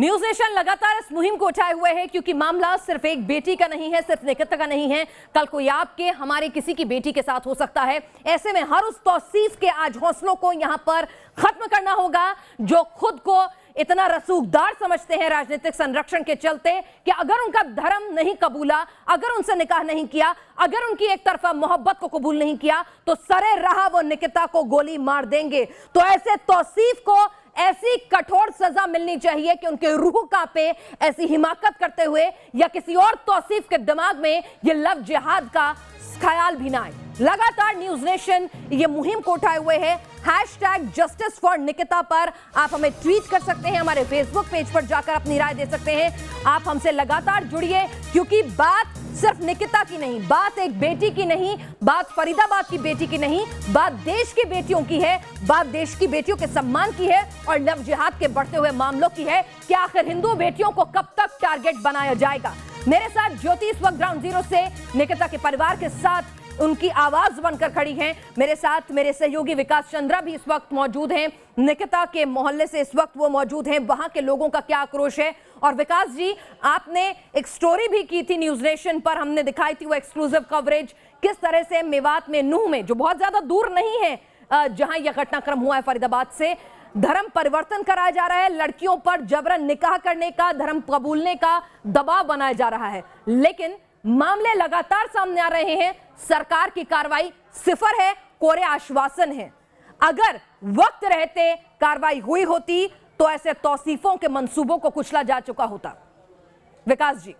News nation लगातार इस मुहिम को उठाए हुए है क्योंकि मामला सिर्फ एक बेटी का नहीं है, सिर्फ निकिता का नहीं है। कल कोई आपके हमारे किसी की बेटी के साथ हो सकता है। ऐसे में हर उस तौसीफ के आज हौसलों को यहां पर खत्म करना होगा जो खुद को इतना रसूखदार समझते हैं राजनीतिक संरक्षण के चलते कि अगर उनका धर्म नहीं कबूला, अगर उनसे निकाह नहीं किया, अगर उनकी एक तरफा मोहब्बत को कबूल नहीं किया तो सरे राह वो निकिता को गोली मार देंगे। तो ऐसे तौसीफ को ऐसी कठोर सजा मिलनी चाहिए कि उनके रूह कांपे। ऐसी हिमाकत करते हुए या किसी और तौसीफ के दिमाग में ये लव जिहाद का ख्याल भी ना आए। लगातार न्यूज नेशन ये मुहिम को उठाए हुए है। #जस्टिस फॉर निकिता पर आप हमें ट्वीट कर सकते हैं, हमारे फेसबुक पेज पर जाकर अपनी राय दे सकते हैं। आप हमसे लगातार जुड़िए क्योंकि बात सिर्फ निकिता की नहीं, बात एक बेटी की नहीं, बात फरीदाबाद की बेटी की नहीं, बात देश की बेटियों की है, बात देश की बेटियों के सम्मान की है और लव जिहाद के बढ़ते हुए मामलों की है कि आखिर हिंदू बेटियों को कब तक टारगेट बनाया जाएगा। मेरे साथ ज्योति इस वक्त ग्राउंड जीरो से निकिता के परिवार के साथ उनकी आवाज बनकर खड़ी हैं। मेरे साथ मेरे सहयोगी विकास चंद्रा भी इस वक्त मौजूद हैं। निकिता के मोहल्ले से इस वक्त वो मौजूद हैं। वहां के लोगों का क्या आक्रोश है। और विकास जी, आपने एक स्टोरी भी की थी न्यूज नेशन पर, हमने दिखाई थी वो एक्सक्लूसिव कवरेज, किस तरह से मेवात में नूह में, जो बहुत ज्यादा दूर नहीं है जहां यह घटनाक्रम हुआ है फरीदाबाद से, धर्म परिवर्तन कराया जा रहा है, लड़कियों पर जबरन निकाह करने का, धर्म कबूलने का दबाव बनाया जा रहा है। लेकिन मामले लगातार सामने आ रहे हैं। सरकार की कार्रवाई सिफर है, कोरे आश्वासन है। अगर वक्त रहते कार्रवाई हुई होती तो ऐसे तौसीफों के मंसूबों को कुचला जा चुका होता। विकास जी।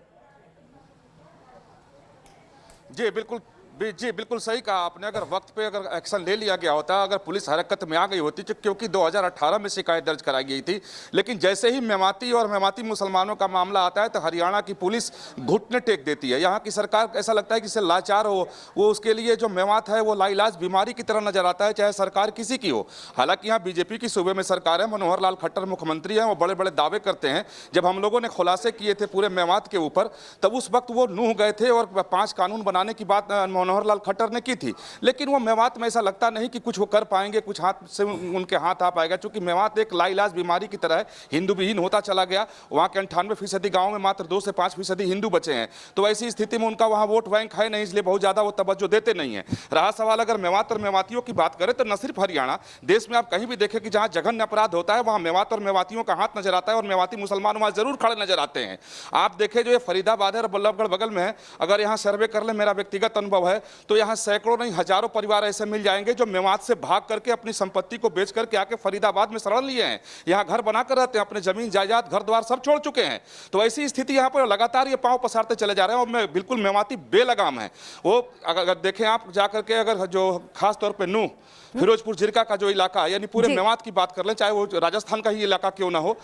जी बिल्कुल सही कहा आपने। अगर वक्त पे अगर एक्शन ले लिया गया होता, अगर पुलिस हरकत में आ गई होती, क्योंकि 2018 में शिकायत दर्ज कराई गई थी, लेकिन जैसे ही मेवाती और मेवाती मुसलमानों का मामला आता है तो हरियाणा की पुलिस घुटने टेक देती है। यहाँ की सरकार ऐसा लगता है कि इससे लाचार हो, वो उसके लिए जो मेवात है वो लाइलाज बीमारी की तरह नजर आता है, चाहे सरकार किसी की हो। हालांकि यहाँ बीजेपी की सूबे में सरकार है, मनोहर लाल खट्टर मुख्यमंत्री हैं, वो बड़े बड़े दावे करते हैं। जब हम लोगों ने खुलासे किए थे पूरे मेवात के ऊपर, तब उस वक्त वो नूह गए थे और 5 कानून बनाने की बात मनोहर लाल खट्टर ने की थी। लेकिन वो मेवात में ऐसा लगता नहीं कि कुछ वो कर पाएंगे, कुछ हाथ से उनके हाथ आ पाएगा, क्योंकि मेवात एक लाइलाज बीमारी की तरह है, हिंदू विहीन होता चला गया। वहाँ के 98% गाँव में मात्र 2 से 5% हिंदू बचे हैं। तो ऐसी स्थिति में उनका वहाँ वोट बैंक है नहीं, इसलिए बहुत ज़्यादा वो तवज्जो देते नहीं है। रहा सवाल अगर मेवात और मेवातियों की बात करें तो न सिर्फ हरियाणा, देश में आप कहीं भी देखें कि जहाँ जघन्य अपराध होता है वहाँ मेवात और मेवातियों का हाथ नजर आता है और मेवाती मुसलमान वहाँ जरूर खड़े नजर आते हैं। आप देखें जो ये फरीदाबाद है और बल्लभगढ़ बगल में है, अगर यहाँ सर्वे कर ले, मेरा व्यक्तिगत अनुभव है, तो यहाँ सैकड़ों नहीं हजारों परिवार ऐसे मिल जाएंगे जो मेवात से भाग करके अपनी संपत्ति को बेच करके आके फरीदाबाद में शरण लिए हैं, यहाँ घर बनाकर रहते हैं, अपने जमीन जायदाद घर द्वार सब छोड़ चुके हैं। तो ऐसी स्थिति यहाँ पर लगातार ये पांव पसारते चले जा रहे हैं और मैं बिल्कुल मेवाती बेलगाम है। वो अगर देखें आप जाकर के, अगर जो खास तौर पर नूह फिरोजपुर जिरका का जो इलाका है, यानी पूरे मेवात की बात कर लें, चाहे वो राजस्थान का ही इलाका क्यों ना हो,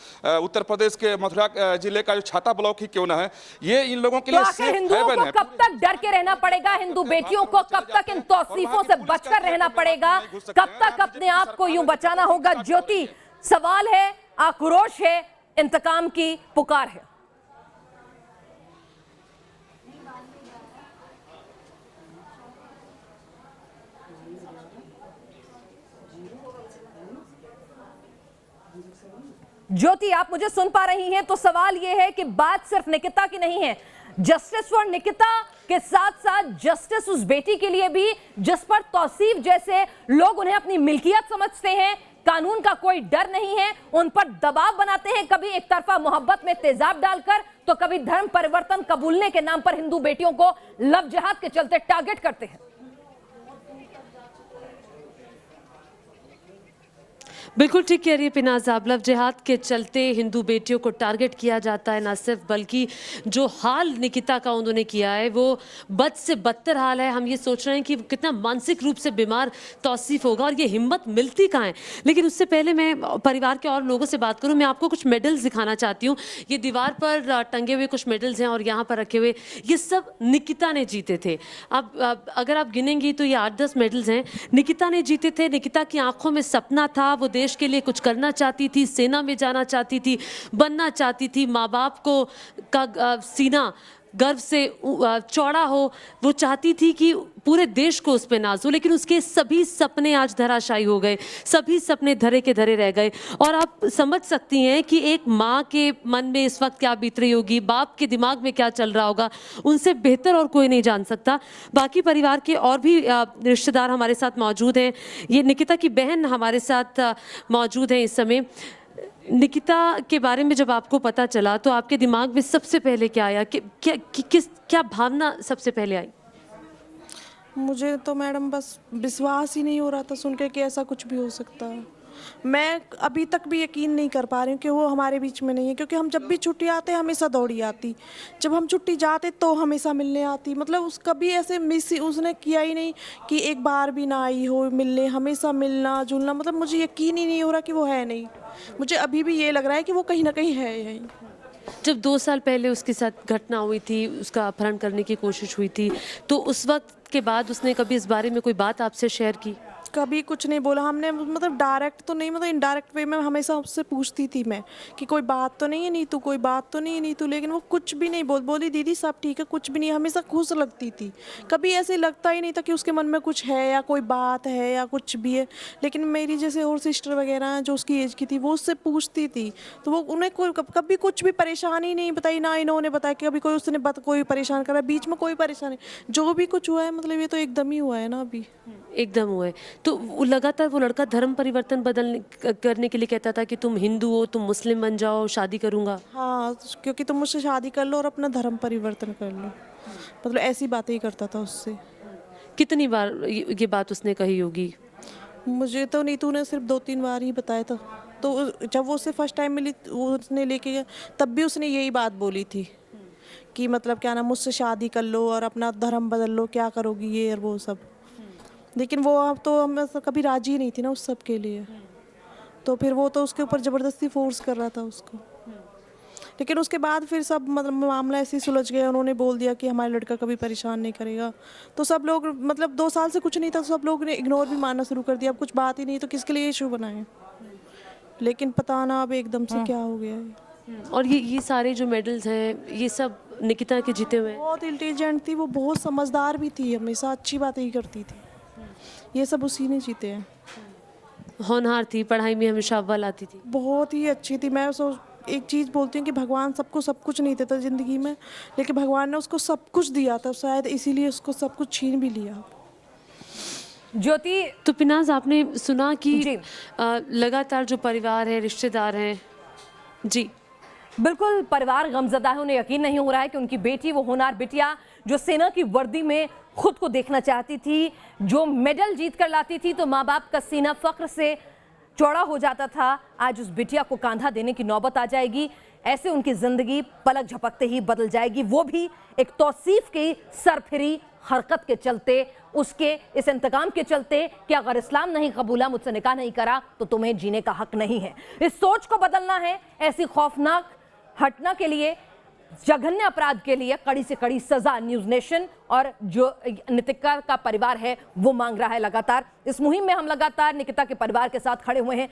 उत्तर प्रदेश के मथुरा जिले का जो छाता ब्लॉक ही क्यों ना है, ये इन लोगों के लिए सेफ हेवन है। कब तक डर के रहना पड़ेगा हिंदू बेटियों को, कब तक इन तौसीफों से बचकर रहना पड़ेगा, कब तक अपने आप को यूं बचाना होगा। ज्योति, सवाल है, आक्रोश है, इंतकाम की पुकार है। ज्योति, आप मुझे सुन पा रही हैं? तो सवाल यह है कि बात सिर्फ निकिता की नहीं है। जस्टिस फॉर निकिता के साथ साथ जस्टिस उस बेटी के लिए भी जिस पर तौसीफ जैसे लोग उन्हें अपनी मिल्कियत समझते हैं, कानून का कोई डर नहीं है, उन पर दबाव बनाते हैं, कभी एक तरफा मोहब्बत में तेजाब डालकर तो कभी धर्म परिवर्तन कबूलने के नाम पर हिंदू बेटियों को लव जिहाद के चलते टारगेट करते हैं। बिल्कुल ठीक कह रही है पिनाज साहब, लव जिहाद के चलते हिंदू बेटियों को टारगेट किया जाता है। ना सिर्फ बल्कि जो हाल निकिता का उन्होंने किया है वो बद से बदतर हाल है। हम ये सोच रहे हैं कि कितना मानसिक रूप से बीमार तौसीफ होगा और ये हिम्मत मिलती कहाँ है। लेकिन उससे पहले मैं परिवार के और लोगों से बात करूँ, मैं आपको कुछ मेडल्स दिखाना चाहती हूँ। ये दीवार पर टंगे हुए कुछ मेडल्स हैं और यहाँ पर रखे हुए, ये सब निकिता ने जीते थे। अब अगर आप गिनेंगी तो ये 8-10 मेडल्स हैं, निकिता ने जीते थे। निकिता की आंखों में सपना था, वो देश के लिए कुछ करना चाहती थी, सेना में जाना चाहती थी, बनना चाहती थी, माँ बाप को का सीना गर्व से चौड़ा हो, वो चाहती थी कि पूरे देश को उस पर नाज हो, लेकिन उसके सभी सपने आज धराशायी हो गए, सभी सपने धरे के धरे रह गए। और आप समझ सकती हैं कि एक माँ के मन में इस वक्त क्या बीत रही होगी, बाप के दिमाग में क्या चल रहा होगा, उनसे बेहतर और कोई नहीं जान सकता। बाकी परिवार के और भी रिश्तेदार हमारे साथ मौजूद हैं। ये निकिता की बहन हमारे साथ मौजूद हैं इस समय। निकिता के बारे में जब आपको पता चला तो आपके दिमाग में सबसे पहले क्या आया, क्या भावना सबसे पहले आई? मुझे तो मैडम बस विश्वास ही नहीं हो रहा था सुन के कि ऐसा कुछ भी हो सकता है। मैं अभी तक भी यकीन नहीं कर पा रही हूँ कि वो हमारे बीच में नहीं है, क्योंकि हम जब भी छुट्टी आते हमेशा दौड़ी आती, जब हम छुट्टी जाते तो हमेशा मिलने आती। मतलब उस कभी ऐसे मिस उसने किया ही नहीं कि एक बार भी ना आई हो मिलने, हमेशा मिलना जुलना। मतलब मुझे यकीन ही नहीं हो रहा कि वो है नहीं। मुझे अभी भी ये लग रहा है कि वो कहीं ना कहीं है यहीं। जब 2 साल पहले उसके साथ घटना हुई थी, उसका अपहरण करने की कोशिश हुई थी, तो उस वक्त के बाद उसने कभी इस बारे में कोई बात आपसे शेयर की? कभी कुछ नहीं बोला हमने। मतलब डायरेक्ट तो नहीं, मतलब इनडायरेक्ट वे में हमेशा उससे पूछती थी मैं कि कोई बात तो नहीं है नीतू, कोई बात तो नहीं है नीतू, लेकिन वो कुछ भी नहीं बोली दीदी सब ठीक है, कुछ भी नहीं। हमेशा खुश लगती थी, कभी ऐसे लगता ही नहीं था कि उसके मन में कुछ है या कोई बात है या कुछ भी है। लेकिन मेरी जैसे और सिस्टर वगैरह हैं जो उसकी एज की थी, वो उससे पूछती थी तो वो उन्हें कभी कुछ भी परेशानी नहीं बताई, ना इन्होंने बताया कि कभी कोई उसने कोई परेशान करा, बीच में कोई परेशानी। जो भी कुछ हुआ है मतलब ये तो एकदम ही हुआ है ना, अभी एकदम हुआ है। तो लगातार वो लड़का धर्म परिवर्तन करने के लिए कहता था कि तुम हिंदू हो, तुम मुस्लिम बन जाओ, शादी करूंगा। हाँ, क्योंकि तुम मुझसे शादी कर लो और अपना धर्म परिवर्तन कर लो, मतलब ऐसी बातें ही करता था उससे। कितनी बार ये बात उसने कही होगी? मुझे तो नीतू ने सिर्फ 2-3 बार ही बताया था। तो जब वो उससे फर्स्ट टाइम मिली, उसने लेके गया, तब भी उसने यही बात बोली थी कि मतलब क्या नाम, मुझसे शादी कर लो और अपना धर्म बदल लो, क्या करोगी ये और वो सब। लेकिन वो अब तो हम कभी राजी नहीं थी ना उस सब के लिए, तो फिर वो तो उसके ऊपर ज़बरदस्ती फोर्स कर रहा था उसको। लेकिन उसके बाद फिर सब मतलब मामला ऐसे ही सुलझ गया, उन्होंने बोल दिया कि हमारा लड़का कभी परेशान नहीं करेगा। तो सब लोग, मतलब 2 साल से कुछ नहीं था, सब लोग ने इग्नोर भी मानना शुरू कर दिया। अब कुछ बात ही नहीं तो किसके लिए इशू बनाए। लेकिन पता ना अब एकदम से क्या हो गया है। और ये सारे जो मेडल्स हैं ये सब निकिता के जीते हुए हैं? बहुत इंटेलिजेंट थी वो, बहुत समझदार भी थी, हमेशा अच्छी बातें ही करती थी। ये सब उसी ने जीते हैं। होनहार थी, पढ़ाई में हमेशा अव्वल आती थी। बहुत ही अच्छी थी। मैं एक चीज़ बोलती हूँ कि भगवान सबको सब कुछ नहीं देता ज़िंदगी में, लेकिन भगवान ने उसको सब कुछ दिया था, शायद इसीलिए उसको सब कुछ छीन भी लिया। ज्योति, तो पिनाज, आपने सुना कि लगातार जो परिवार है, रिश्तेदार हैं, जी बिल्कुल परिवार गमजदा है। उन्हें यकीन नहीं हो रहा है कि उनकी बेटी, वो होनहार बिटिया जो सेना की वर्दी में खुद को देखना चाहती थी, जो मेडल जीत कर लाती थी तो माँ बाप का सीना फख्र से चौड़ा हो जाता था, आज उस बिटिया को कांधा देने की नौबत आ जाएगी। ऐसे उनकी जिंदगी पलक झपकते ही बदल जाएगी, वो भी एक तौसीफ की सरफिरी हरकत के चलते, उसके इस इंतकाम के चलते कि अगर इस्लाम नहीं कबूला, मुझसे निकाह नहीं करा तो तुम्हें जीने का हक नहीं है। इस सोच को बदलना है। ऐसी खौफनाक घटना के लिए, जघन्य अपराध के लिए कड़ी से कड़ी सजा न्यूज़ नेशन और जो निकिता का परिवार है वो मांग रहा है लगातार। इस मुहिम में हम लगातार निकिता के परिवार के साथ खड़े हुए हैं।